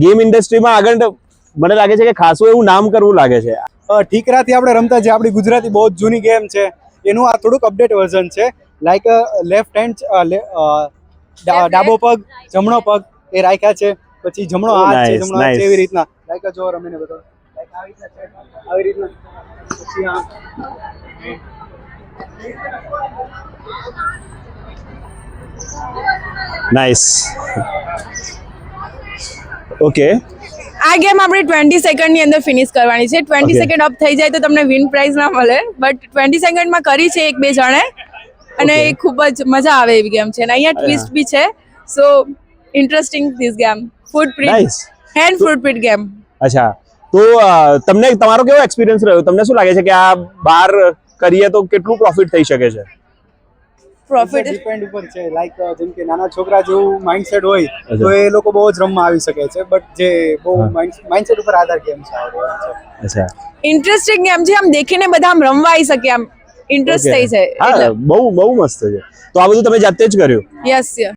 Game ઇન્ડસ્ટ્રીમાં આગળ મને લાગે છે કે ખાસું એવું નામ કરવું લાગે છે. ઠીકરાથી આપણે રમતા જે આપણી ગુજરાતી બહુ જ જૂની ગેમ છે એનું આ થોડુંક અપડેટ વર્ઝન છે. લાઈક લેફ્ટ હેન્ડ ડાબો પગ જમણો પગ એ રાખ્યા છે, પછી જમણો હાથ છે, જમણો હાથ છે, એવી રીતના લાઈક જો રમીને બધો લાઈક આવી રીતના પછી આ નાઇસ. ઓકે, આ ગેમ આપણે 20 સેકન્ડની અંદર ફિનિશ કરવાની છે. 20 સેકન્ડ અપ થઈ જાય તો તમને વિન પ્રાઇઝ ના મળે, બટ 20 સેકન્ડમાં કરી છે એક બે જણે, અને એ ખૂબ જ મજા આવે એવી ગેમ છે. અને અહીંયા ટ્વિસ્ટ બી છે, so interesting this game. Footprint, nice. Hand footprint game. અચ્છા, તો તમને તમારો કેવો એક્સપિરિયન્સ રહ્યો? તમને શું લાગે છે કે આ બહાર કરીએ તો કેટલું પ્રોફિટ થઈ શકે છે? પ્રોફિટ ડિપેન્ડ ઉપર છે. લાઈક જેમ કે નાના છોકરા જેવું માઇન્ડસેટ હોય તો એ લોકો બહુ જ રમવા આવી શકે છે, બટ જે બહુ માઇન્ડસેટ ઉપર આધાર ગેમ છે. અચ્છા, ઇન્ટરેસ્ટિંગ ગેમ છે, આમ દેખીને બધા આમ રમવા આવી શકે, આમ ઇન્ટરેસ્ટ થઈ જાય. હા, બહુ મસ્ત છે. તો આ બધું તમે જાતે જ કર્યું? Yes yes.